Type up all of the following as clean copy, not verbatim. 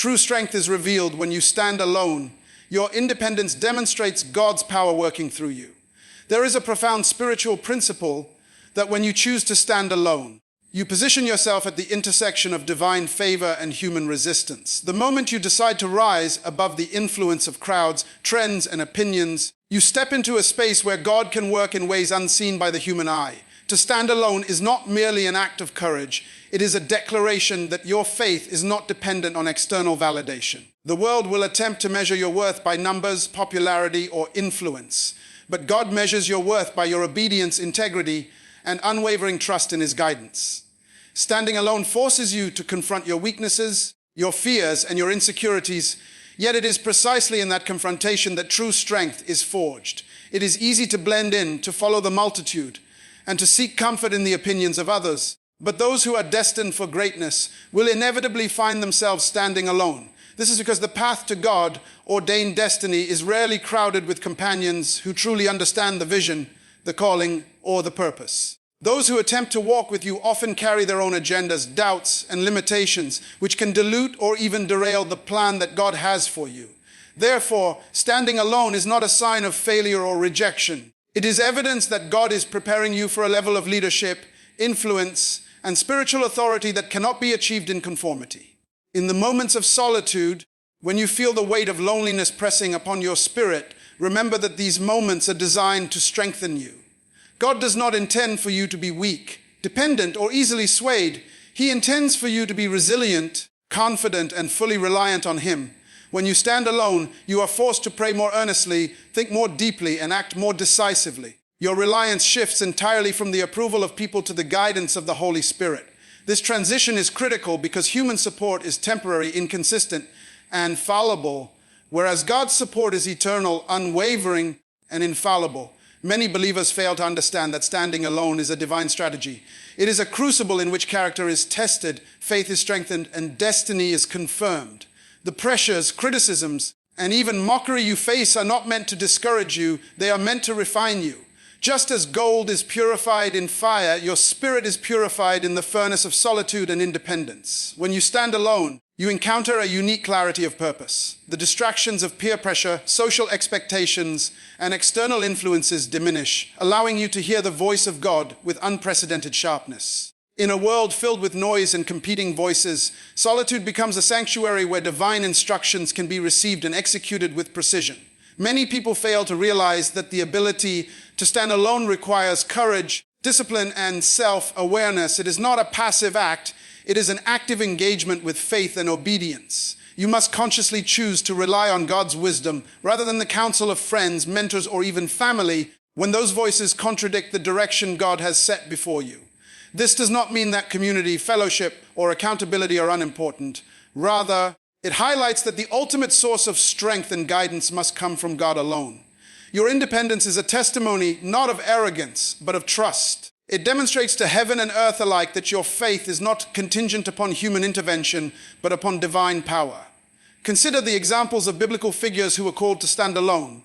True strength is revealed when you stand alone. Your independence demonstrates God's power working through you. There is a profound spiritual principle that when you choose to stand alone, you position yourself at the intersection of divine favor and human resistance. The moment you decide to rise above the influence of crowds, trends, and opinions, you step into a space where God can work in ways unseen by the human eye. To stand alone is not merely an act of courage. It is a declaration that your faith is not dependent on external validation. The world will attempt to measure your worth by numbers, popularity, or influence. But God measures your worth by your obedience, integrity, and unwavering trust in His guidance. Standing alone forces you to confront your weaknesses, your fears, and your insecurities, yet it is precisely in that confrontation that true strength is forged. It is easy to blend in, to follow the multitude, and to seek comfort in the opinions of others. But those who are destined for greatness will inevitably find themselves standing alone. This is because the path to God-ordained destiny is rarely crowded with companions who truly understand the vision, the calling, or the purpose. Those who attempt to walk with you often carry their own agendas, doubts, and limitations, which can dilute or even derail the plan that God has for you. Therefore, standing alone is not a sign of failure or rejection. It is evidence that God is preparing you for a level of leadership, influence, and spiritual authority that cannot be achieved in conformity. In the moments of solitude, when you feel the weight of loneliness pressing upon your spirit, remember that these moments are designed to strengthen you. God does not intend for you to be weak, dependent, or easily swayed. He intends for you to be resilient, confident, and fully reliant on Him. When you stand alone, you are forced to pray more earnestly, think more deeply, and act more decisively. Your reliance shifts entirely from the approval of people to the guidance of the Holy Spirit. This transition is critical because human support is temporary, inconsistent, and fallible, whereas God's support is eternal, unwavering, and infallible. Many believers fail to understand that standing alone is a divine strategy. It is a crucible in which character is tested, faith is strengthened, and destiny is confirmed. The pressures, criticisms, and even mockery you face are not meant to discourage you, they are meant to refine you. Just as gold is purified in fire, your spirit is purified in the furnace of solitude and independence. When you stand alone, you encounter a unique clarity of purpose. The distractions of peer pressure, social expectations, and external influences diminish, allowing you to hear the voice of God with unprecedented sharpness. In a world filled with noise and competing voices, solitude becomes a sanctuary where divine instructions can be received and executed with precision. Many people fail to realize that the ability to stand alone requires courage, discipline, and self-awareness. It is not a passive act. It is an active engagement with faith and obedience. You must consciously choose to rely on God's wisdom rather than the counsel of friends, mentors, or even family when those voices contradict the direction God has set before you. This does not mean that community, fellowship, or accountability are unimportant. Rather, it highlights that the ultimate source of strength and guidance must come from God alone. Your independence is a testimony not of arrogance, but of trust. It demonstrates to heaven and earth alike that your faith is not contingent upon human intervention, but upon divine power. Consider the examples of biblical figures who were called to stand alone.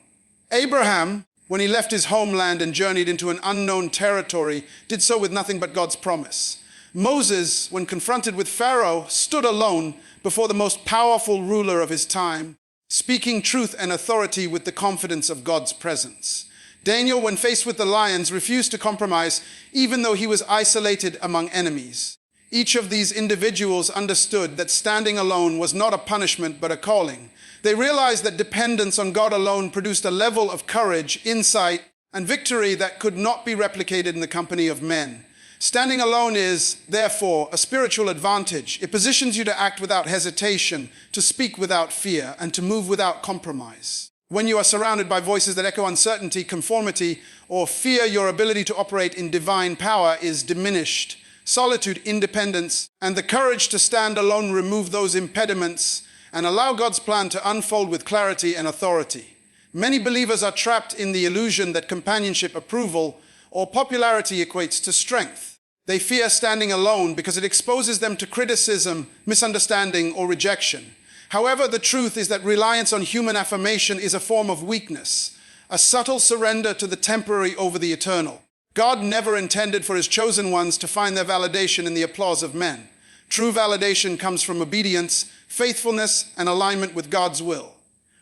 Abraham, when he left his homeland and journeyed into an unknown territory, did so with nothing but God's promise. Moses, when confronted with Pharaoh, stood alone before the most powerful ruler of his time, speaking truth and authority with the confidence of God's presence. Daniel, when faced with the lions, refused to compromise, even though he was isolated among enemies. Each of these individuals understood that standing alone was not a punishment, but a calling. They realized that dependence on God alone produced a level of courage, insight, and victory that could not be replicated in the company of men. Standing alone is, therefore, a spiritual advantage. It positions you to act without hesitation, to speak without fear, and to move without compromise. When you are surrounded by voices that echo uncertainty, conformity, or fear, your ability to operate in divine power is diminished. Solitude, independence, and the courage to stand alone remove those impediments and allow God's plan to unfold with clarity and authority. Many believers are trapped in the illusion that companionship, approval, or popularity equates to strength. They fear standing alone because it exposes them to criticism, misunderstanding, or rejection. However, the truth is that reliance on human affirmation is a form of weakness, a subtle surrender to the temporary over the eternal. God never intended for His chosen ones to find their validation in the applause of men. True validation comes from obedience, faithfulness, and alignment with God's will.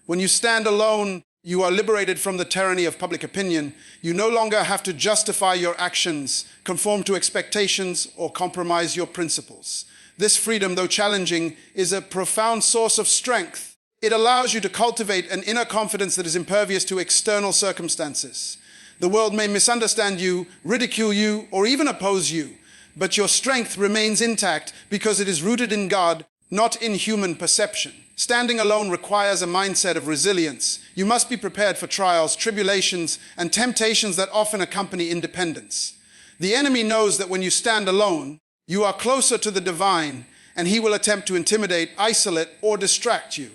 When you stand alone, you are liberated from the tyranny of public opinion. You no longer have to justify your actions, conform to expectations, or compromise your principles. This freedom, though challenging, is a profound source of strength. It allows you to cultivate an inner confidence that is impervious to external circumstances. The world may misunderstand you, ridicule you, or even oppose you, but your strength remains intact because it is rooted in God, not in human perception. Standing alone requires a mindset of resilience. You must be prepared for trials, tribulations, and temptations that often accompany independence. The enemy knows that when you stand alone, you are closer to the divine, and he will attempt to intimidate, isolate, or distract you.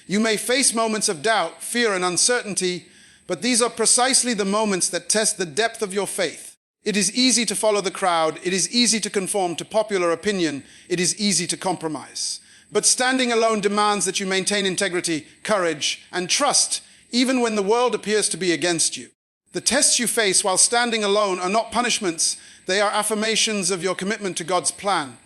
You may face moments of doubt, fear, and uncertainty, but these are precisely the moments that test the depth of your faith. It is easy to follow the crowd. It is easy to conform to popular opinion. It is easy to compromise. But standing alone demands that you maintain integrity, courage, and trust, even when the world appears to be against you. The tests you face while standing alone are not punishments. They are affirmations of your commitment to God's plan.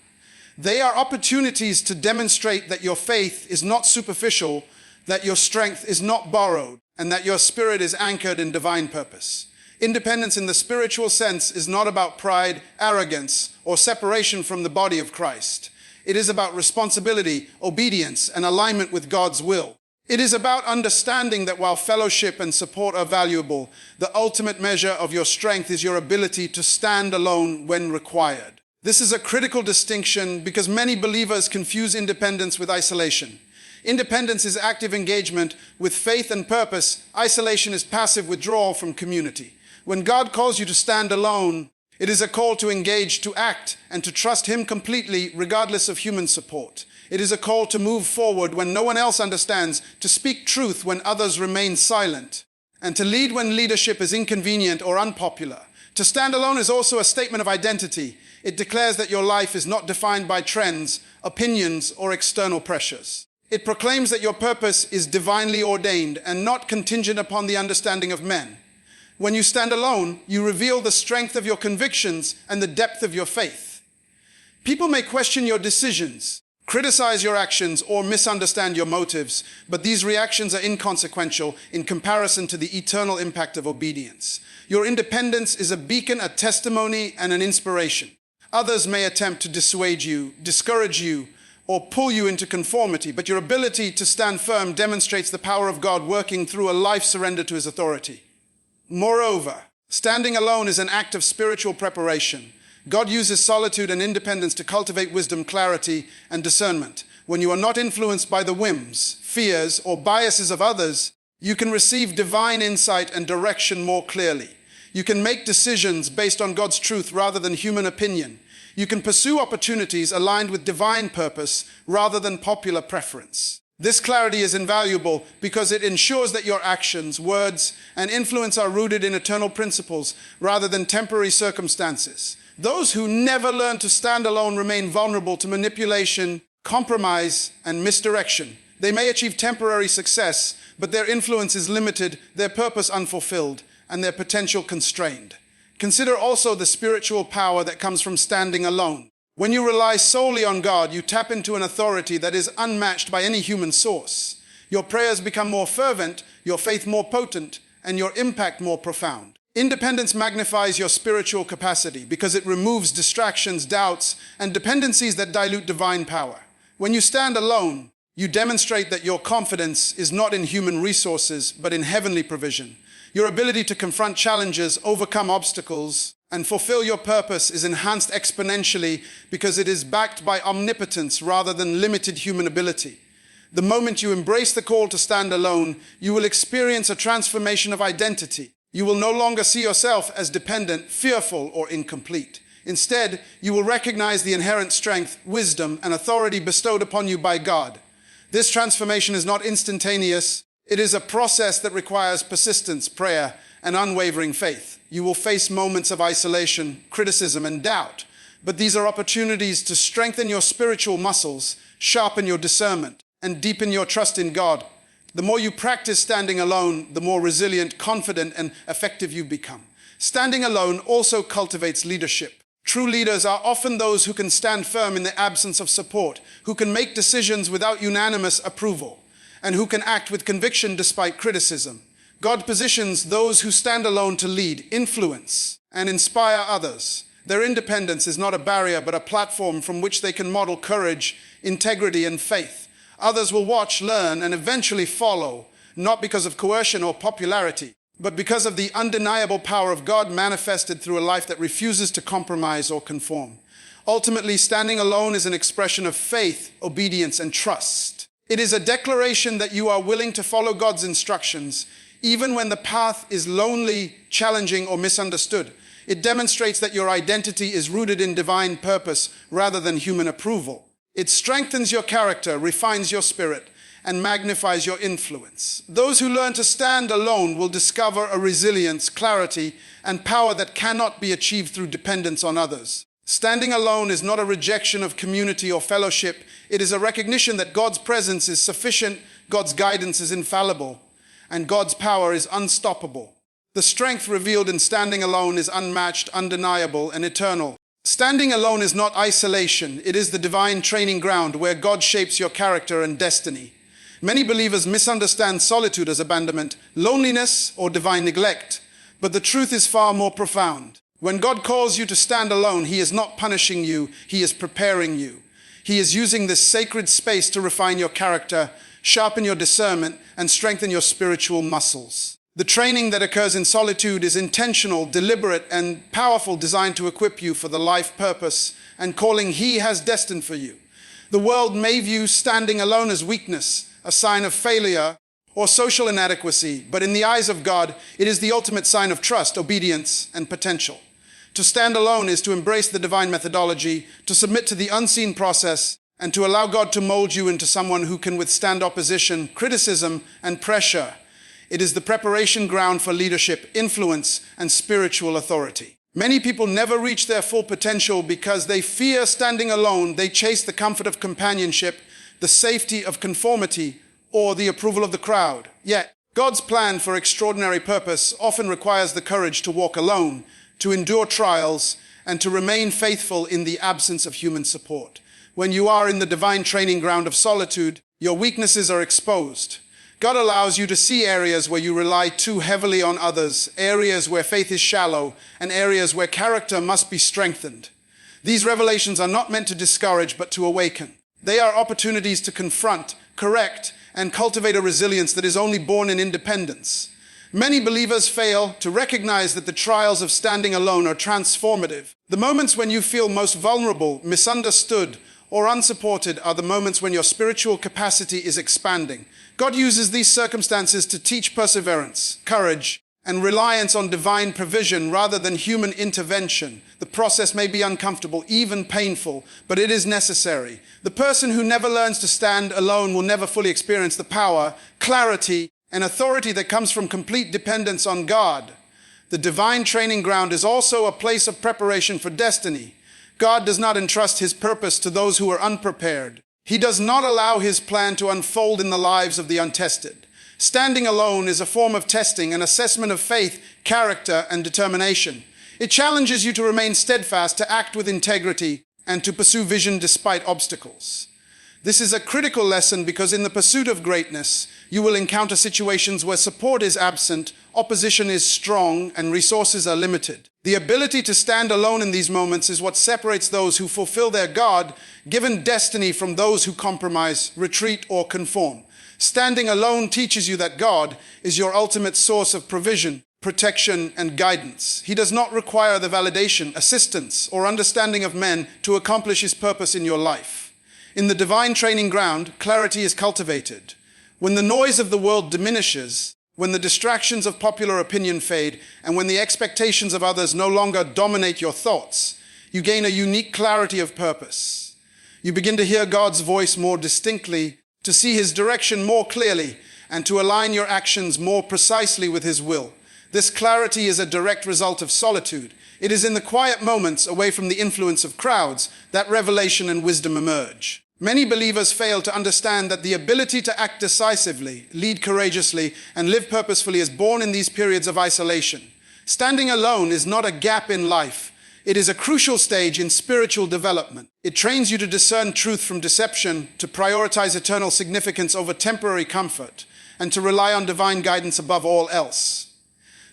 They are opportunities to demonstrate that your faith is not superficial, that your strength is not borrowed, and that your spirit is anchored in divine purpose. Independence in the spiritual sense is not about pride, arrogance, or separation from the body of Christ. It is about responsibility, obedience, and alignment with God's will. It is about understanding that while fellowship and support are valuable, the ultimate measure of your strength is your ability to stand alone when required. This is a critical distinction because many believers confuse independence with isolation. Independence is active engagement with faith and purpose. Isolation is passive withdrawal from community. When God calls you to stand alone, it is a call to engage, to act, and to trust Him completely, regardless of human support. It is a call to move forward when no one else understands, to speak truth when others remain silent, and to lead when leadership is inconvenient or unpopular. To stand alone is also a statement of identity. It declares that your life is not defined by trends, opinions, or external pressures. It proclaims that your purpose is divinely ordained and not contingent upon the understanding of men. When you stand alone, you reveal the strength of your convictions and the depth of your faith. People may question your decisions, criticize your actions, or misunderstand your motives, but these reactions are inconsequential in comparison to the eternal impact of obedience. Your independence is a beacon, a testimony, and an inspiration. Others may attempt to dissuade you, discourage you, or pull you into conformity, but your ability to stand firm demonstrates the power of God working through a life surrendered to His authority. Moreover, standing alone is an act of spiritual preparation. God uses solitude and independence to cultivate wisdom, clarity, and discernment. When you are not influenced by the whims, fears, or biases of others, you can receive divine insight and direction more clearly. You can make decisions based on God's truth rather than human opinion. You can pursue opportunities aligned with divine purpose rather than popular preference. This clarity is invaluable because it ensures that your actions, words, and influence are rooted in eternal principles rather than temporary circumstances. Those who never learn to stand alone remain vulnerable to manipulation, compromise, and misdirection. They may achieve temporary success, but their influence is limited, their purpose unfulfilled, and their potential constrained. Consider also the spiritual power that comes from standing alone. When you rely solely on God, you tap into an authority that is unmatched by any human source. Your prayers become more fervent, your faith more potent, and your impact more profound. Independence magnifies your spiritual capacity because it removes distractions, doubts, and dependencies that dilute divine power. When you stand alone, you demonstrate that your confidence is not in human resources, but in heavenly provision. Your ability to confront challenges, overcome obstacles, and fulfill your purpose is enhanced exponentially because it is backed by omnipotence rather than limited human ability. The moment you embrace the call to stand alone, you will experience a transformation of identity. You will no longer see yourself as dependent, fearful, or incomplete. Instead, you will recognize the inherent strength, wisdom, and authority bestowed upon you by God. This transformation is not instantaneous. It is a process that requires persistence, prayer, and unwavering faith. You will face moments of isolation, criticism, and doubt, but these are opportunities to strengthen your spiritual muscles, sharpen your discernment, and deepen your trust in God. The more you practice standing alone, the more resilient, confident, and effective you become. Standing alone also cultivates leadership. True leaders are often those who can stand firm in the absence of support, who can make decisions without unanimous approval, and who can act with conviction despite criticism. God positions those who stand alone to lead, influence, and inspire others. Their independence is not a barrier, but a platform from which they can model courage, integrity, and faith. Others will watch, learn, and eventually follow, not because of coercion or popularity, but because of the undeniable power of God manifested through a life that refuses to compromise or conform. Ultimately, standing alone is an expression of faith, obedience, and trust. It is a declaration that you are willing to follow God's instructions, even when the path is lonely, challenging, or misunderstood. It demonstrates that your identity is rooted in divine purpose rather than human approval. It strengthens your character, refines your spirit, and magnifies your influence. Those who learn to stand alone will discover a resilience, clarity, and power that cannot be achieved through dependence on others. Standing alone is not a rejection of community or fellowship. It is a recognition that God's presence is sufficient, God's guidance is infallible, and God's power is unstoppable. The strength revealed in standing alone is unmatched, undeniable, and eternal. Standing alone is not isolation. It is the divine training ground where God shapes your character and destiny. Many believers misunderstand solitude as abandonment, loneliness, or divine neglect, but the truth is far more profound. When God calls you to stand alone, He is not punishing you, He is preparing you. He is using this sacred space to refine your character, sharpen your discernment, and strengthen your spiritual muscles. The training that occurs in solitude is intentional, deliberate, and powerful, designed to equip you for the life purpose and calling He has destined for you. The world may view standing alone as weakness, a sign of failure, or social inadequacy, but in the eyes of God, it is the ultimate sign of trust, obedience, and potential. To stand alone is to embrace the divine methodology, to submit to the unseen process, and to allow God to mold you into someone who can withstand opposition, criticism, and pressure. It is the preparation ground for leadership, influence, and spiritual authority. Many people never reach their full potential because they fear standing alone. They chase the comfort of companionship, the safety of conformity, or the approval of the crowd. Yet, God's plan for extraordinary purpose often requires the courage to walk alone, to endure trials, and to remain faithful in the absence of human support. When you are in the divine training ground of solitude, your weaknesses are exposed. God allows you to see areas where you rely too heavily on others, areas where faith is shallow, and areas where character must be strengthened. These revelations are not meant to discourage, but to awaken. They are opportunities to confront, correct, and cultivate a resilience that is only born in independence. Many believers fail to recognize that the trials of standing alone are transformative. The moments when you feel most vulnerable, misunderstood, or unsupported are the moments when your spiritual capacity is expanding. God uses these circumstances to teach perseverance, courage, and reliance on divine provision rather than human intervention. The process may be uncomfortable, even painful, but it is necessary. The person who never learns to stand alone will never fully experience the power, clarity, and authority that comes from complete dependence on God. The divine training ground is also a place of preparation for destiny. God does not entrust His purpose to those who are unprepared. He does not allow His plan to unfold in the lives of the untested. Standing alone is a form of testing, an assessment of faith, character, and determination. It challenges you to remain steadfast, to act with integrity, and to pursue vision despite obstacles. This is a critical lesson because in the pursuit of greatness, you will encounter situations where support is absent, opposition is strong, and resources are limited. The ability to stand alone in these moments is what separates those who fulfill their God-given destiny from those who compromise, retreat, or conform. Standing alone teaches you that God is your ultimate source of provision, protection, and guidance. He does not require the validation, assistance, or understanding of men to accomplish His purpose in your life. In the divine training ground, clarity is cultivated. When the noise of the world diminishes, when the distractions of popular opinion fade, and when the expectations of others no longer dominate your thoughts, you gain a unique clarity of purpose. You begin to hear God's voice more distinctly, to see His direction more clearly, and to align your actions more precisely with His will. This clarity is a direct result of solitude. It is in the quiet moments, away from the influence of crowds, that revelation and wisdom emerge. Many believers fail to understand that the ability to act decisively, lead courageously, and live purposefully is born in these periods of isolation. Standing alone is not a gap in life. It is a crucial stage in spiritual development. It trains you to discern truth from deception, to prioritize eternal significance over temporary comfort, and to rely on divine guidance above all else.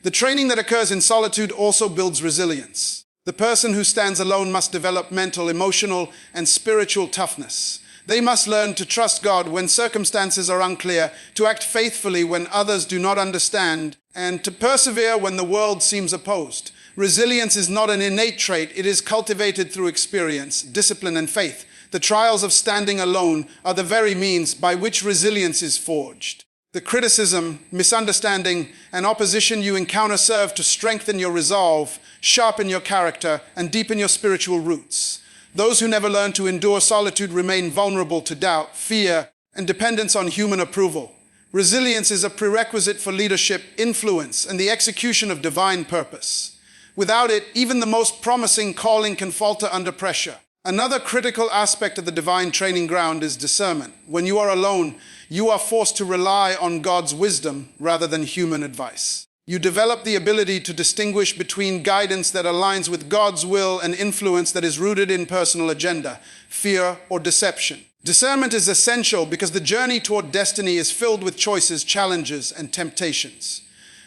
The training that occurs in solitude also builds resilience. The person who stands alone must develop mental, emotional, and spiritual toughness. They must learn to trust God when circumstances are unclear, to act faithfully when others do not understand, and to persevere when the world seems opposed. Resilience is not an innate trait, it is cultivated through experience, discipline, and faith. The trials of standing alone are the very means by which resilience is forged. The criticism, misunderstanding, and opposition you encounter serve to strengthen your resolve, sharpen your character, and deepen your spiritual roots. Those who never learn to endure solitude remain vulnerable to doubt, fear, and dependence on human approval. Resilience is a prerequisite for leadership, influence, and the execution of divine purpose. Without it, even the most promising calling can falter under pressure. Another critical aspect of the divine training ground is discernment. When you are alone, you are forced to rely on God's wisdom rather than human advice. You develop the ability to distinguish between guidance that aligns with God's will and influence that is rooted in personal agenda, fear, or deception. Discernment is essential because the journey toward destiny is filled with choices, challenges, and temptations.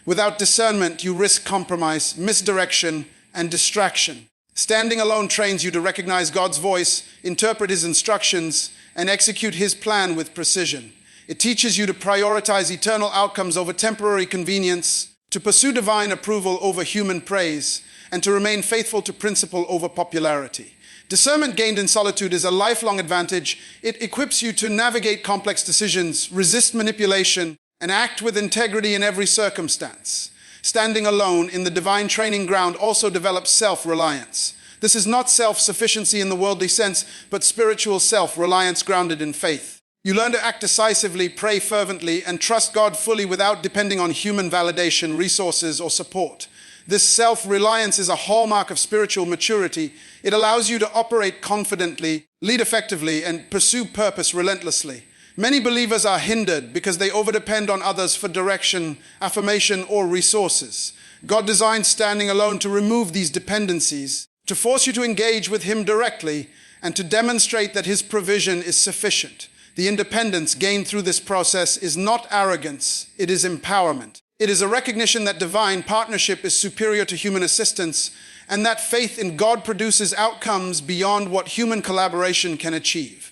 Without discernment, you risk compromise, misdirection, and distraction. Standing alone trains you to recognize God's voice, interpret His instructions, and execute His plan with precision. It teaches you to prioritize eternal outcomes over temporary convenience, to pursue divine approval over human praise, and to remain faithful to principle over popularity. Discernment gained in solitude is a lifelong advantage. It equips you to navigate complex decisions, resist manipulation, and act with integrity in every circumstance. Standing alone in the divine training ground also develops self-reliance. This is not self-sufficiency in the worldly sense, but spiritual self-reliance grounded in faith. You learn to act decisively, pray fervently, and trust God fully without depending on human validation, resources, or support. This self-reliance is a hallmark of spiritual maturity. It allows you to operate confidently, lead effectively, and pursue purpose relentlessly. Many believers are hindered because they overdepend on others for direction, affirmation, or resources. God designed standing alone to remove these dependencies, to force you to engage with Him directly, and to demonstrate that His provision is sufficient. The independence gained through this process is not arrogance, it is empowerment. It is a recognition that divine partnership is superior to human assistance, and that faith in God produces outcomes beyond what human collaboration can achieve.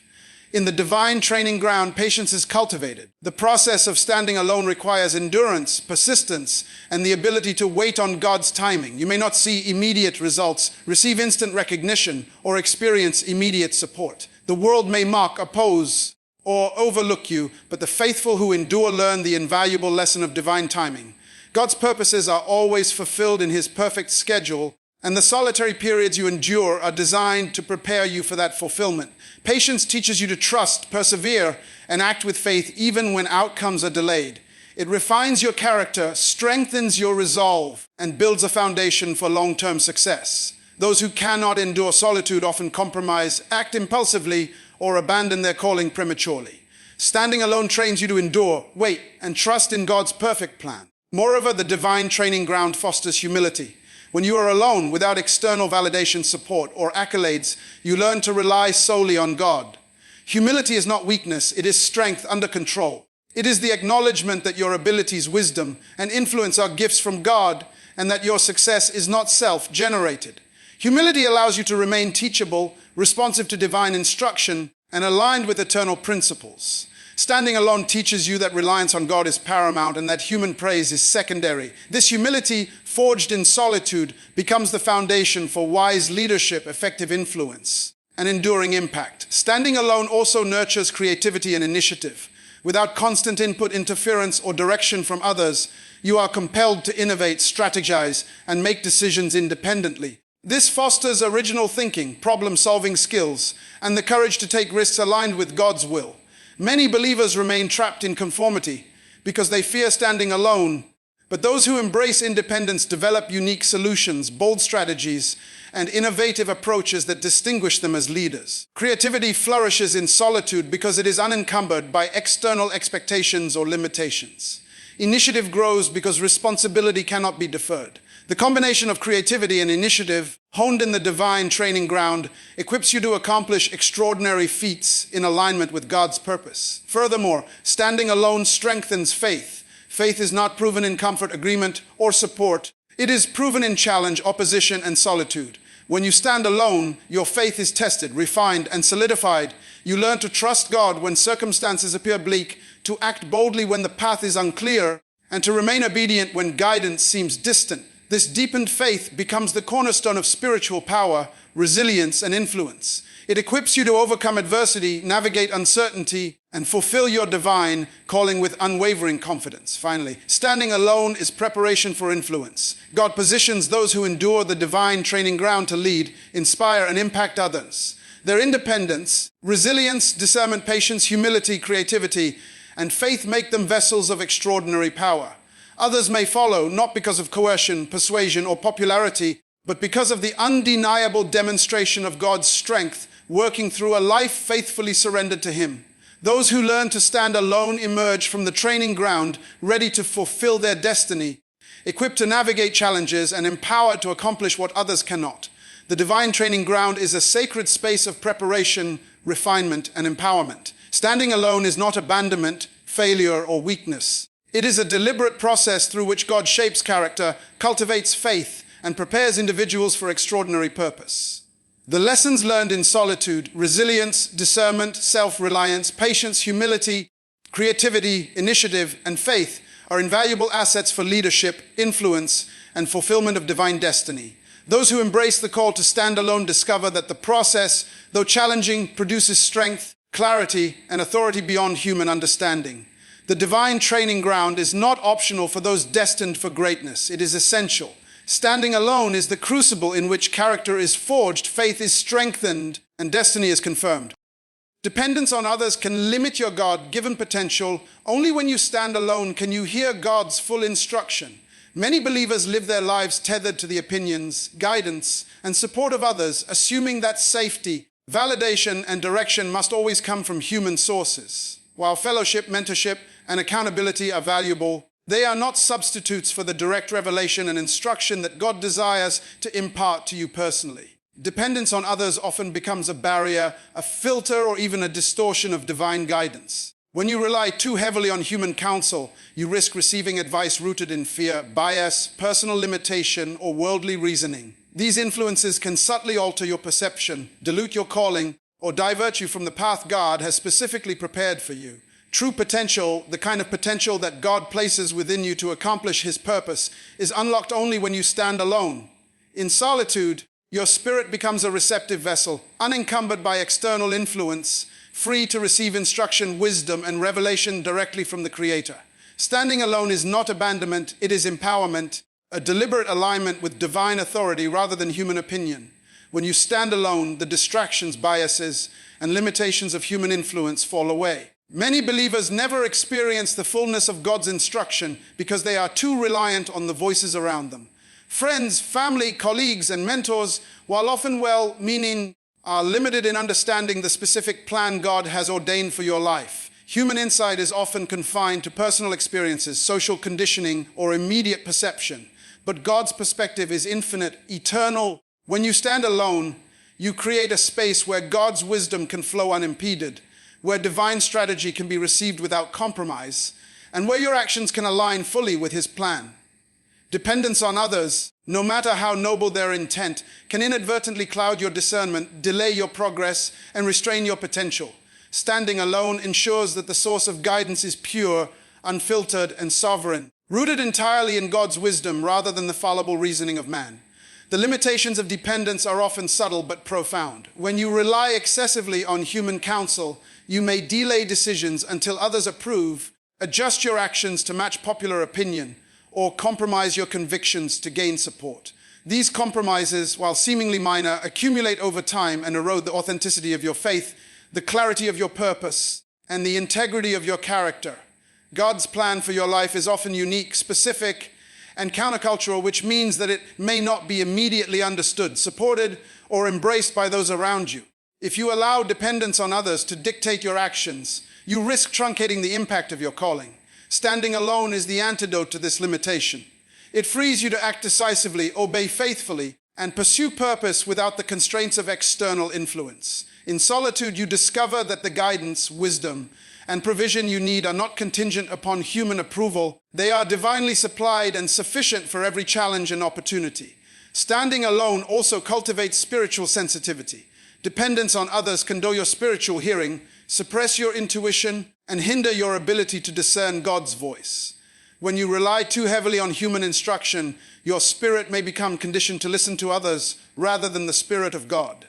In the divine training ground, patience is cultivated. The process of standing alone requires endurance, persistence, and the ability to wait on God's timing. You may not see immediate results, receive instant recognition, or experience immediate support. The world may mock, oppose, or overlook you, but the faithful who endure learn the invaluable lesson of divine timing. God's purposes are always fulfilled in His perfect schedule, and the solitary periods you endure are designed to prepare you for that fulfillment. Patience teaches you to trust, persevere, and act with faith even when outcomes are delayed. It refines your character, strengthens your resolve, and builds a foundation for long-term success. Those who cannot endure solitude often compromise, act impulsively, or abandon their calling prematurely. Standing alone trains you to endure, wait, and trust in God's perfect plan. Moreover, the divine training ground fosters humility. When you are alone, without external validation, support, or accolades, you learn to rely solely on God. Humility is not weakness, it is strength under control. It is the acknowledgement that your abilities, wisdom, and influence are gifts from God, and that your success is not self-generated. Humility allows you to remain teachable, responsive to divine instruction, and aligned with eternal principles. Standing alone teaches you that reliance on God is paramount and that human praise is secondary. This humility, forged in solitude, becomes the foundation for wise leadership, effective influence, and enduring impact. Standing alone also nurtures creativity and initiative. Without constant input, interference, or direction from others, you are compelled to innovate, strategize, and make decisions independently. This fosters original thinking, problem-solving skills, and the courage to take risks aligned with God's will. Many believers remain trapped in conformity because they fear standing alone, but those who embrace independence develop unique solutions, bold strategies, and innovative approaches that distinguish them as leaders. Creativity flourishes in solitude because it is unencumbered by external expectations or limitations. Initiative grows because responsibility cannot be deferred. The combination of creativity and initiative, honed in the divine training ground, equips you to accomplish extraordinary feats in alignment with God's purpose. Furthermore, standing alone strengthens faith. Faith is not proven in comfort, agreement, or support. It is proven in challenge, opposition, and solitude. When you stand alone, your faith is tested, refined, and solidified. You learn to trust God when circumstances appear bleak, to act boldly when the path is unclear, and to remain obedient when guidance seems distant. This deepened faith becomes the cornerstone of spiritual power, resilience, and influence. It equips you to overcome adversity, navigate uncertainty, and fulfill your divine calling with unwavering confidence. Finally, standing alone is preparation for influence. God positions those who endure the divine training ground to lead, inspire, and impact others. Their independence, resilience, discernment, patience, humility, creativity, and faith make them vessels of extraordinary power. Others may follow, not because of coercion, persuasion, or popularity, but because of the undeniable demonstration of God's strength working through a life faithfully surrendered to Him. Those who learn to stand alone emerge from the training ground ready to fulfill their destiny, equipped to navigate challenges and empowered to accomplish what others cannot. The divine training ground is a sacred space of preparation, refinement, and empowerment. Standing alone is not abandonment, failure, or weakness. It is a deliberate process through which God shapes character, cultivates faith, and prepares individuals for extraordinary purpose. The lessons learned in solitude, resilience, discernment, self-reliance, patience, humility, creativity, initiative, and faith are invaluable assets for leadership, influence, and fulfillment of divine destiny. Those who embrace the call to stand alone discover that the process, though challenging, produces strength, clarity, and authority beyond human understanding. The divine training ground is not optional for those destined for greatness. It is essential. Standing alone is the crucible in which character is forged, faith is strengthened, and destiny is confirmed. Dependence on others can limit your God-given potential. Only when you stand alone can you hear God's full instruction. Many believers live their lives tethered to the opinions, guidance, and support of others, assuming that safety, validation, and direction must always come from human sources. While fellowship, mentorship, and accountability are valuable, they are not substitutes for the direct revelation and instruction that God desires to impart to you personally. Dependence on others often becomes a barrier, a filter, or even a distortion of divine guidance. When you rely too heavily on human counsel, you risk receiving advice rooted in fear, bias, personal limitation, or worldly reasoning. These influences can subtly alter your perception, dilute your calling, or divert you from the path God has specifically prepared for you. True potential, the kind of potential that God places within you to accomplish His purpose, is unlocked only when you stand alone. In solitude, your spirit becomes a receptive vessel, unencumbered by external influence, free to receive instruction, wisdom, and revelation directly from the Creator. Standing alone is not abandonment, it is empowerment, a deliberate alignment with divine authority rather than human opinion. When you stand alone, the distractions, biases, and limitations of human influence fall away. Many believers never experience the fullness of God's instruction because they are too reliant on the voices around them. Friends, family, colleagues, and mentors, while often well-meaning, are limited in understanding the specific plan God has ordained for your life. Human insight is often confined to personal experiences, social conditioning, or immediate perception. But God's perspective is infinite, eternal. When you stand alone, you create a space where God's wisdom can flow unimpeded, where divine strategy can be received without compromise, and where your actions can align fully with His plan. Dependence on others, no matter how noble their intent, can inadvertently cloud your discernment, delay your progress, and restrain your potential. Standing alone ensures that the source of guidance is pure, unfiltered, and sovereign, rooted entirely in God's wisdom rather than the fallible reasoning of man. The limitations of dependence are often subtle but profound. When you rely excessively on human counsel, you may delay decisions until others approve, adjust your actions to match popular opinion, or compromise your convictions to gain support. These compromises, while seemingly minor, accumulate over time and erode the authenticity of your faith, the clarity of your purpose, and the integrity of your character. God's plan for your life is often unique, specific, and countercultural, which means that it may not be immediately understood, supported, or embraced by those around you. If you allow dependence on others to dictate your actions, you risk truncating the impact of your calling. Standing alone is the antidote to this limitation. It frees you to act decisively, obey faithfully, and pursue purpose without the constraints of external influence. In solitude, you discover that the guidance, wisdom, and provision you need are not contingent upon human approval. They are divinely supplied and sufficient for every challenge and opportunity. Standing alone also cultivates spiritual sensitivity. Dependence on others can dull your spiritual hearing, suppress your intuition, and hinder your ability to discern God's voice. When you rely too heavily on human instruction, your spirit may become conditioned to listen to others rather than the Spirit of God.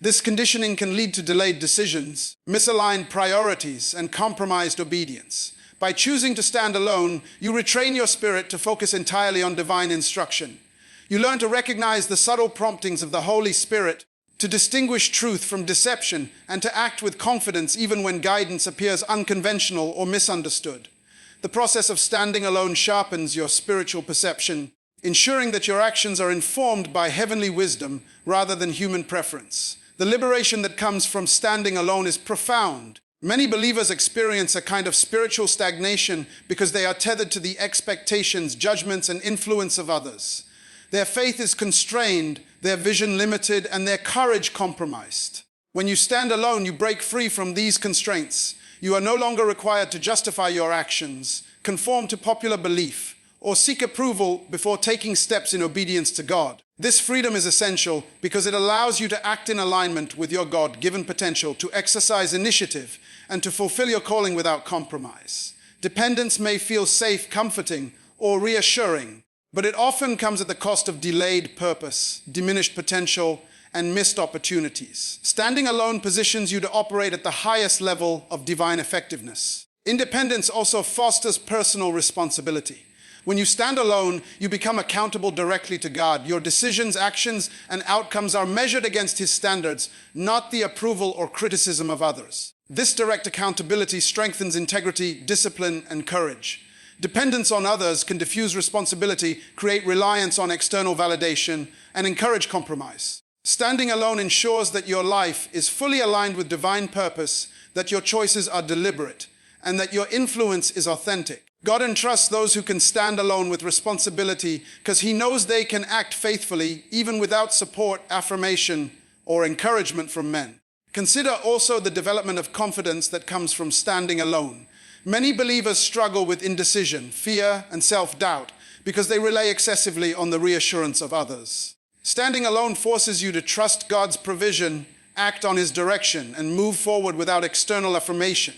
This conditioning can lead to delayed decisions, misaligned priorities, and compromised obedience. By choosing to stand alone, you retrain your spirit to focus entirely on divine instruction. You learn to recognize the subtle promptings of the Holy Spirit, to distinguish truth from deception, and to act with confidence even when guidance appears unconventional or misunderstood. The process of standing alone sharpens your spiritual perception, ensuring that your actions are informed by heavenly wisdom rather than human preference. The liberation that comes from standing alone is profound. Many believers experience a kind of spiritual stagnation because they are tethered to the expectations, judgments, and influence of others. Their faith is constrained, their vision limited, and their courage compromised. When you stand alone, you break free from these constraints. You are no longer required to justify your actions, conform to popular belief, or seek approval before taking steps in obedience to God. This freedom is essential because it allows you to act in alignment with your God-given potential, to exercise initiative, and to fulfill your calling without compromise. Dependence may feel safe, comforting, or reassuring, but it often comes at the cost of delayed purpose, diminished potential, and missed opportunities. Standing alone positions you to operate at the highest level of divine effectiveness. Independence also fosters personal responsibility. When you stand alone, you become accountable directly to God. Your decisions, actions, and outcomes are measured against His standards, not the approval or criticism of others. This direct accountability strengthens integrity, discipline, and courage. Dependence on others can diffuse responsibility, create reliance on external validation, and encourage compromise. Standing alone ensures that your life is fully aligned with divine purpose, that your choices are deliberate, and that your influence is authentic. God entrusts those who can stand alone with responsibility because He knows they can act faithfully even without support, affirmation, or encouragement from men. Consider also the development of confidence that comes from standing alone. Many believers struggle with indecision, fear, and self-doubt because they rely excessively on the reassurance of others. Standing alone forces you to trust God's provision, act on His direction, and move forward without external affirmation.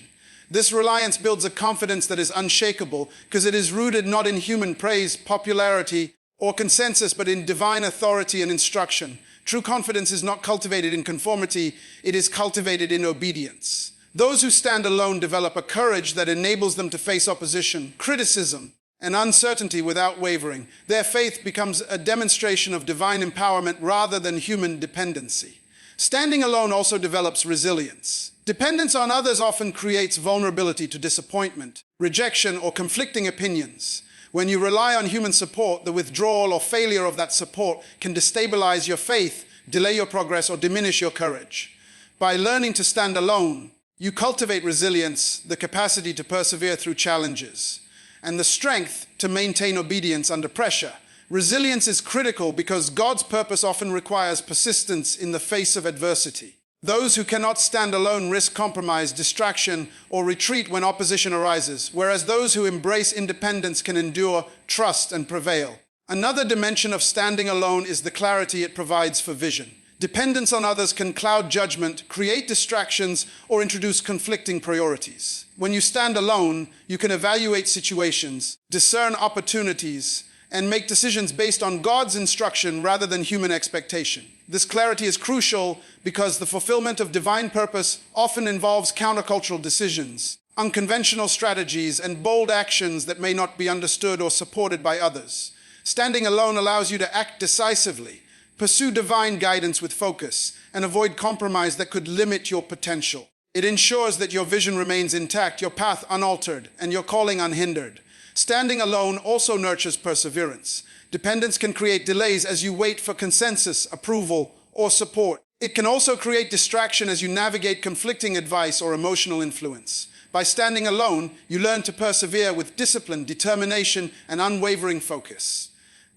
This reliance builds a confidence that is unshakable because it is rooted not in human praise, popularity, or consensus, but in divine authority and instruction. True confidence is not cultivated in conformity, it is cultivated in obedience. Those who stand alone develop a courage that enables them to face opposition, criticism, and uncertainty without wavering. Their faith becomes a demonstration of divine empowerment rather than human dependency. Standing alone also develops resilience. Dependence on others often creates vulnerability to disappointment, rejection, or conflicting opinions. When you rely on human support, the withdrawal or failure of that support can destabilize your faith, delay your progress, or diminish your courage. By learning to stand alone, you cultivate resilience, the capacity to persevere through challenges, and the strength to maintain obedience under pressure. Resilience is critical because God's purpose often requires persistence in the face of adversity. Those who cannot stand alone risk compromise, distraction, or retreat when opposition arises, whereas those who embrace independence can endure, trust, and prevail. Another dimension of standing alone is the clarity it provides for vision. Dependence on others can cloud judgment, create distractions, or introduce conflicting priorities. When you stand alone, you can evaluate situations, discern opportunities, and make decisions based on God's instruction rather than human expectation. This clarity is crucial because the fulfillment of divine purpose often involves countercultural decisions, unconventional strategies, and bold actions that may not be understood or supported by others. Standing alone allows you to act decisively, pursue divine guidance with focus, and avoid compromise that could limit your potential. It ensures that your vision remains intact, your path unaltered, and your calling unhindered. Standing alone also nurtures perseverance. Dependence can create delays as you wait for consensus, approval, or support. It can also create distraction as you navigate conflicting advice or emotional influence. By standing alone, you learn to persevere with discipline, determination, and unwavering focus.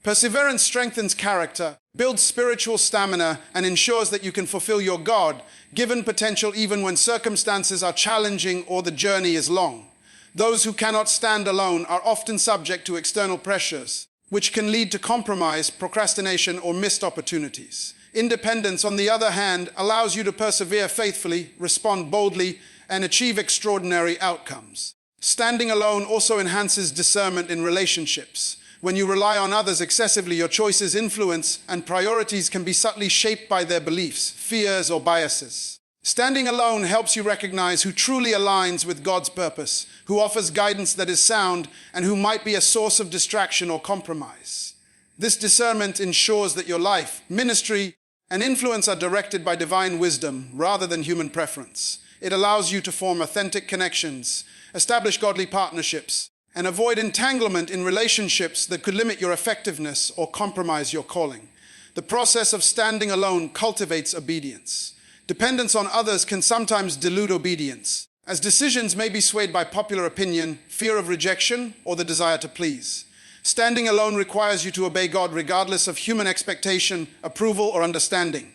Perseverance strengthens character, builds spiritual stamina, and ensures that you can fulfill your God-given potential even when circumstances are challenging or the journey is long. Those who cannot stand alone are often subject to external pressures, which can lead to compromise, procrastination, or missed opportunities. Independence, on the other hand, allows you to persevere faithfully, respond boldly, and achieve extraordinary outcomes. Standing alone also enhances discernment in relationships. When you rely on others excessively, your choices, influence, and priorities can be subtly shaped by their beliefs, fears, or biases. Standing alone helps you recognize who truly aligns with God's purpose, who offers guidance that is sound, and who might be a source of distraction or compromise. This discernment ensures that your life, ministry, and influence are directed by divine wisdom rather than human preference. It allows you to form authentic connections, establish godly partnerships, and avoid entanglement in relationships that could limit your effectiveness or compromise your calling. The process of standing alone cultivates obedience. Dependence on others can sometimes dilute obedience, as decisions may be swayed by popular opinion, fear of rejection, or the desire to please. Standing alone requires you to obey God regardless of human expectation, approval, or understanding.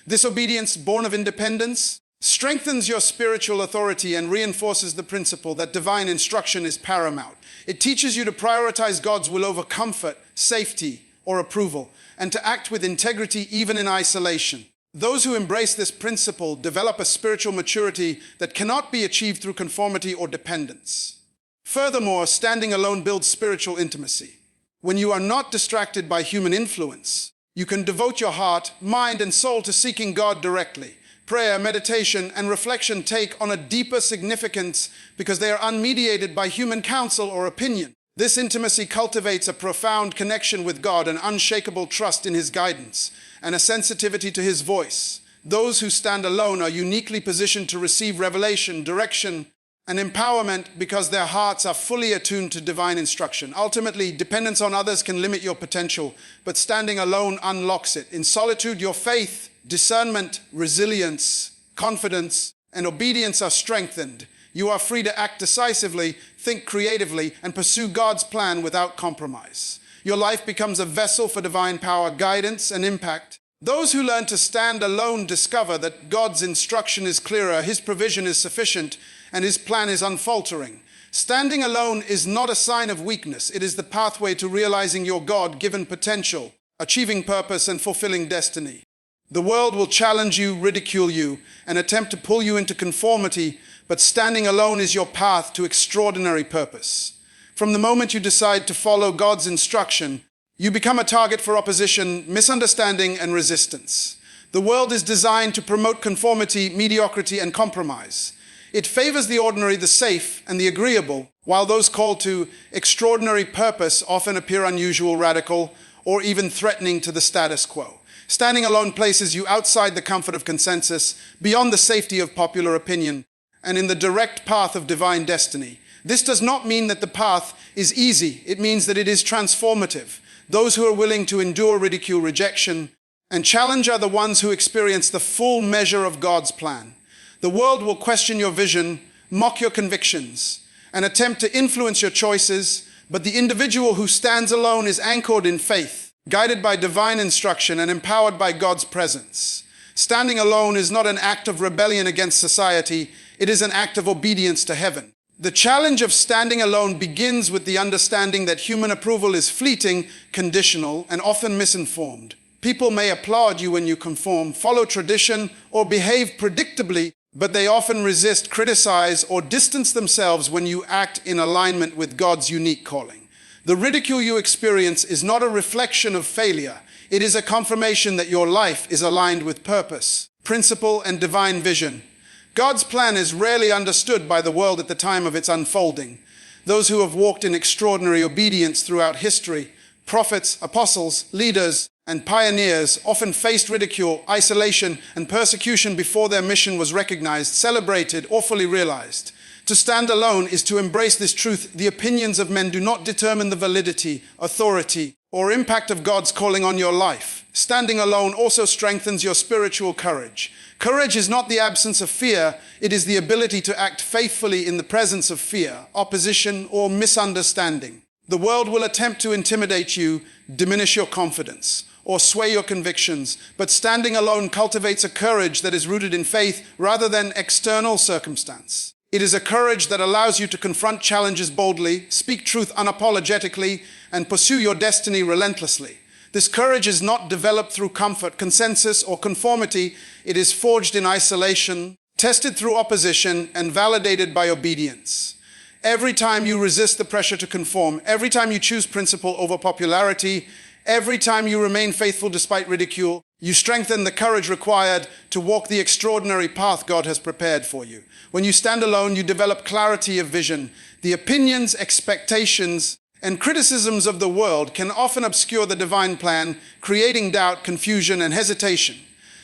This obedience, born of independence, strengthens your spiritual authority and reinforces the principle that divine instruction is paramount. It teaches you to prioritize God's will over comfort, safety, or approval, and to act with integrity even in isolation. Those who embrace this principle develop a spiritual maturity that cannot be achieved through conformity or dependence. Furthermore, standing alone builds spiritual intimacy. When you are not distracted by human influence, you can devote your heart, mind, and soul to seeking God directly. Prayer, meditation, and reflection take on a deeper significance because they are unmediated by human counsel or opinion. This intimacy cultivates a profound connection with God, an unshakable trust in His guidance, and a sensitivity to His voice. Those who stand alone are uniquely positioned to receive revelation, direction, and empowerment because their hearts are fully attuned to divine instruction. Ultimately, dependence on others can limit your potential, but standing alone unlocks it. In solitude, your faith, discernment, resilience, confidence, and obedience are strengthened. You are free to act decisively, think creatively, and pursue God's plan without compromise. Your life becomes a vessel for divine power, guidance, and impact. Those who learn to stand alone discover that God's instruction is clearer, His provision is sufficient, and His plan is unfaltering. Standing alone is not a sign of weakness. It is the pathway to realizing your God-given potential, achieving purpose, and fulfilling destiny. The world will challenge you, ridicule you, and attempt to pull you into conformity, but standing alone is your path to extraordinary purpose. From the moment you decide to follow God's instruction, you become a target for opposition, misunderstanding, and resistance. The world is designed to promote conformity, mediocrity, and compromise. It favors the ordinary, the safe, and the agreeable, while those called to extraordinary purpose often appear unusual, radical, or even threatening to the status quo. Standing alone places you outside the comfort of consensus, beyond the safety of popular opinion, and in the direct path of divine destiny. This does not mean that the path is easy. It means that it is transformative. Those who are willing to endure ridicule, rejection, and challenge are the ones who experience the full measure of God's plan. The world will question your vision, mock your convictions, and attempt to influence your choices, but the individual who stands alone is anchored in faith, guided by divine instruction and empowered by God's presence. Standing alone is not an act of rebellion against society, it is an act of obedience to heaven. The challenge of standing alone begins with the understanding that human approval is fleeting, conditional, and often misinformed. People may applaud you when you conform, follow tradition, or behave predictably, but they often resist, criticize, or distance themselves when you act in alignment with God's unique calling. The ridicule you experience is not a reflection of failure. It is a confirmation that your life is aligned with purpose, principle, and divine vision. God's plan is rarely understood by the world at the time of its unfolding. Those who have walked in extraordinary obedience throughout history, prophets, apostles, leaders, and pioneers, often faced ridicule, isolation, and persecution before their mission was recognized, celebrated, or fully realized. To stand alone is to embrace this truth. The opinions of men do not determine the validity, authority, or impact of God's calling on your life. Standing alone also strengthens your spiritual courage. Courage is not the absence of fear, it is the ability to act faithfully in the presence of fear, opposition, or misunderstanding. The world will attempt to intimidate you, diminish your confidence, or sway your convictions, but standing alone cultivates a courage that is rooted in faith rather than external circumstance. It is a courage that allows you to confront challenges boldly, speak truth unapologetically, and pursue your destiny relentlessly. This courage is not developed through comfort, consensus, or conformity. It is forged in isolation, tested through opposition, and validated by obedience. Every time you resist the pressure to conform, every time you choose principle over popularity, every time you remain faithful despite ridicule, you strengthen the courage required to walk the extraordinary path God has prepared for you. When you stand alone, you develop clarity of vision. The opinions, expectations, and criticisms of the world can often obscure the divine plan, creating doubt, confusion, and hesitation.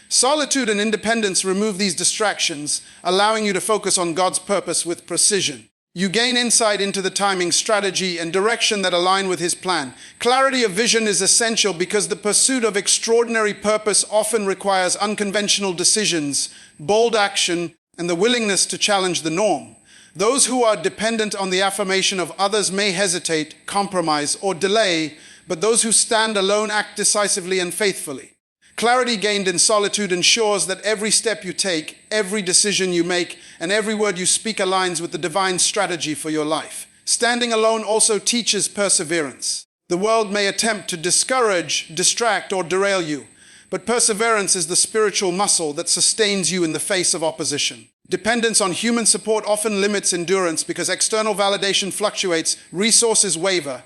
Solitude and independence remove these distractions, allowing you to focus on God's purpose with precision. You gain insight into the timing, strategy, and direction that align with His plan. Clarity of vision is essential because the pursuit of extraordinary purpose often requires unconventional decisions, bold action, and the willingness to challenge the norm. Those who are dependent on the affirmation of others may hesitate, compromise, or delay, but those who stand alone act decisively and faithfully. Clarity gained in solitude ensures that every step you take, every decision you make, and every word you speak aligns with the divine strategy for your life. Standing alone also teaches perseverance. The world may attempt to discourage, distract, or derail you, but perseverance is the spiritual muscle that sustains you in the face of opposition. Dependence on human support often limits endurance because external validation fluctuates, resources waver,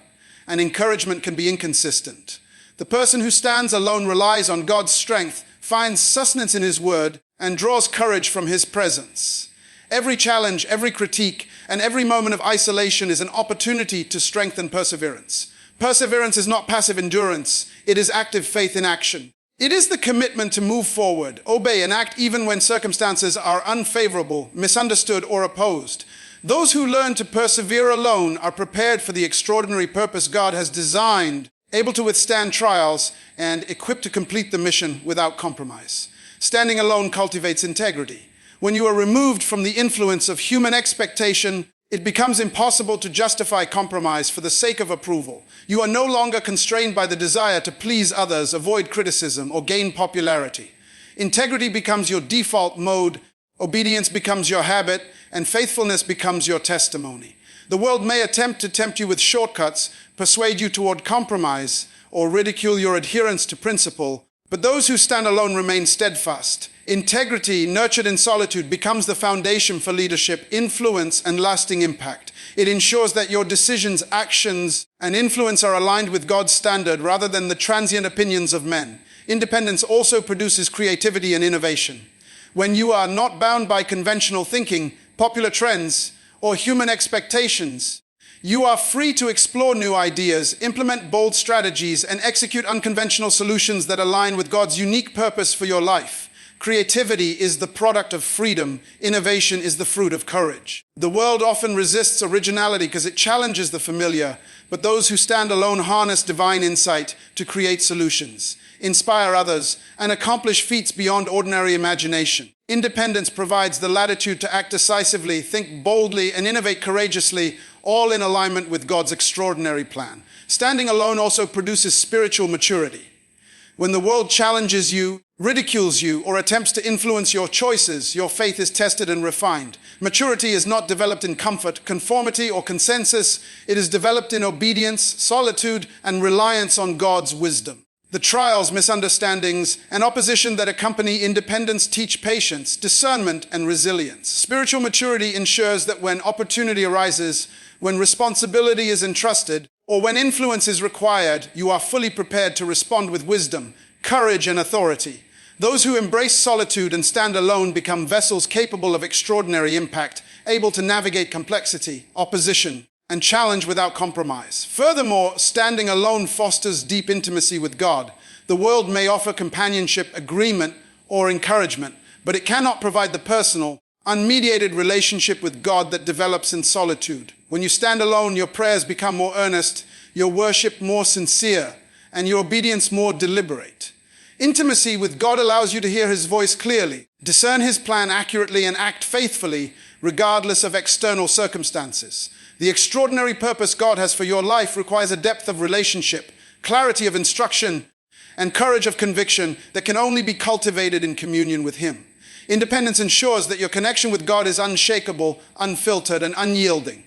and encouragement can be inconsistent. The person who stands alone relies on God's strength, finds sustenance in His word, and draws courage from His presence. Every challenge, every critique, and every moment of isolation is an opportunity to strengthen perseverance. Perseverance is not passive endurance, it is active faith in action. It is the commitment to move forward, obey, and act even when circumstances are unfavorable, misunderstood, or opposed. Those who learn to persevere alone are prepared for the extraordinary purpose God has designed, able to withstand trials, and equipped to complete the mission without compromise. Standing alone cultivates integrity. When you are removed from the influence of human expectation, it becomes impossible to justify compromise for the sake of approval. You are no longer constrained by the desire to please others, avoid criticism, or gain popularity. Integrity becomes your default mode, obedience becomes your habit, and faithfulness becomes your testimony. The world may attempt to tempt you with shortcuts, persuade you toward compromise, or ridicule your adherence to principle, but those who stand alone remain steadfast. Integrity, nurtured in solitude, becomes the foundation for leadership, influence, and lasting impact. It ensures that your decisions, actions, and influence are aligned with God's standard rather than the transient opinions of men. Independence also produces creativity and innovation. When you are not bound by conventional thinking, popular trends, or human expectations, you are free to explore new ideas, implement bold strategies, and execute unconventional solutions that align with God's unique purpose for your life. Creativity is the product of freedom. Innovation is the fruit of courage. The world often resists originality because it challenges the familiar, but those who stand alone harness divine insight to create solutions, inspire others, and accomplish feats beyond ordinary imagination. Independence provides the latitude to act decisively, think boldly, and innovate courageously, all in alignment with God's extraordinary plan. Standing alone also produces spiritual maturity. When the world challenges you, ridicules you, or attempts to influence your choices, your faith is tested and refined. Maturity is not developed in comfort, conformity, or consensus. It is developed in obedience, solitude, and reliance on God's wisdom. The trials, misunderstandings, and opposition that accompany independence teach patience, discernment, and resilience. Spiritual maturity ensures that when opportunity arises, when responsibility is entrusted, or when influence is required, you are fully prepared to respond with wisdom, courage, and authority. Those who embrace solitude and stand alone become vessels capable of extraordinary impact, able to navigate complexity, opposition, and challenge without compromise. Furthermore, standing alone fosters deep intimacy with God. The world may offer companionship, agreement, or encouragement, but it cannot provide the personal, unmediated relationship with God that develops in solitude. When you stand alone, your prayers become more earnest, your worship more sincere, and your obedience more deliberate. Intimacy with God allows you to hear His voice clearly, discern His plan accurately, and act faithfully, regardless of external circumstances. The extraordinary purpose God has for your life requires a depth of relationship, clarity of instruction, and courage of conviction that can only be cultivated in communion with Him. Independence ensures that your connection with God is unshakable, unfiltered, and unyielding.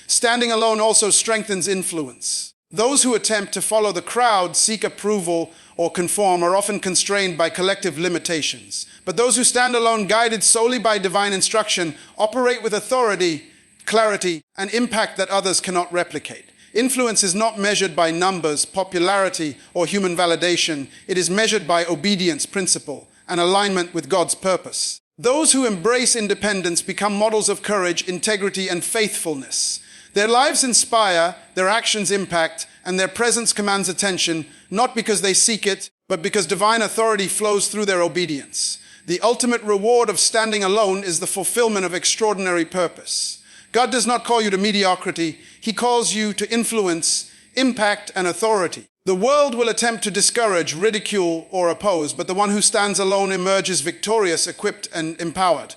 Standing alone also strengthens influence. Those who attempt to follow the crowd, seek approval, or conform are often constrained by collective limitations. But those who stand alone, guided solely by divine instruction, operate with authority, clarity, and impact that others cannot replicate. Influence is not measured by numbers, popularity, or human validation. It is measured by obedience, principle, and alignment with God's purpose. Those who embrace independence become models of courage, integrity, and faithfulness. Their lives inspire, their actions impact, and their presence commands attention, not because they seek it, but because divine authority flows through their obedience. The ultimate reward of standing alone is the fulfillment of extraordinary purpose. God does not call you to mediocrity. He calls you to influence, impact, and authority. The world will attempt to discourage, ridicule, or oppose, but the one who stands alone emerges victorious, equipped, and empowered.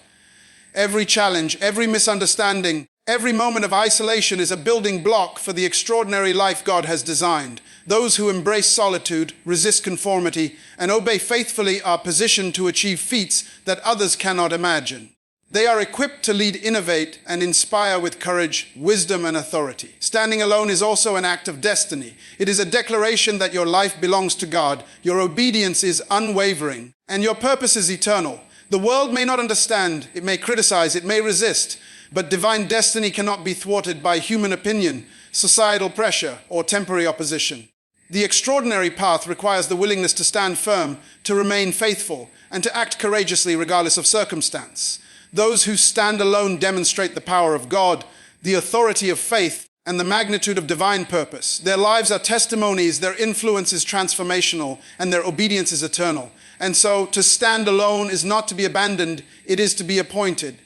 Every challenge, every misunderstanding, every moment of isolation is a building block for the extraordinary life God has designed. Those who embrace solitude, resist conformity, and obey faithfully are positioned to achieve feats that others cannot imagine. They are equipped to lead, innovate, and inspire with courage, wisdom, and authority. Standing alone is also an act of destiny. It is a declaration that your life belongs to God, your obedience is unwavering, and your purpose is eternal. The world may not understand, it may criticize, it may resist, but divine destiny cannot be thwarted by human opinion, societal pressure, or temporary opposition. The extraordinary path requires the willingness to stand firm, to remain faithful, and to act courageously regardless of circumstance. Those who stand alone demonstrate the power of God, the authority of faith, and the magnitude of divine purpose. Their lives are testimonies, their influence is transformational, and their obedience is eternal. And so, to stand alone is not to be abandoned, it is to be appointed.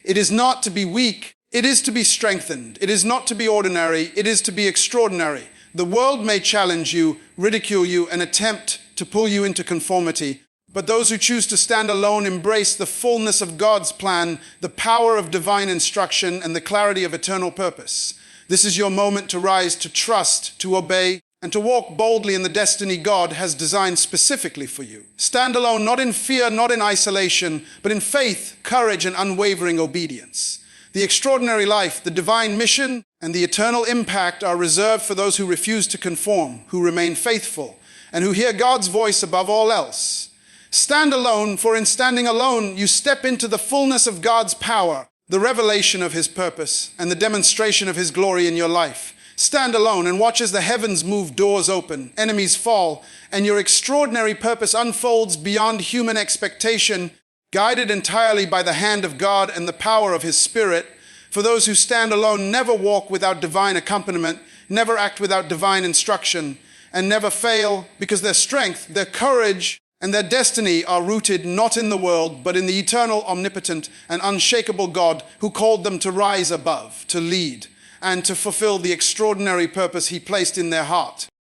It is not to be weak, it is to be strengthened. It is not to be ordinary, it is to be extraordinary. The world may challenge you, ridicule you, and attempt to pull you into conformity. But those who choose to stand alone embrace the fullness of God's plan, the power of divine instruction, and the clarity of eternal purpose. This is your moment to rise, to trust, to obey, and to walk boldly in the destiny God has designed specifically for you. Stand alone, not in fear, not in isolation, but in faith, courage, and unwavering obedience. The extraordinary life, the divine mission, and the eternal impact are reserved for those who refuse to conform, who remain faithful, and who hear God's voice above all else. Stand alone, for in standing alone, you step into the fullness of God's power, the revelation of His purpose, and the demonstration of His glory in your life. Stand alone and watch as the heavens move, doors open, enemies fall, and your extraordinary purpose unfolds beyond human expectation, guided entirely by the hand of God and the power of His Spirit. For those who stand alone never walk without divine accompaniment, never act without divine instruction, and never fail because their strength, their courage, and their destiny are rooted not in the world, but in the eternal, omnipotent, and unshakable God who called them to rise above, to lead, and to fulfill the extraordinary purpose He placed in their heart.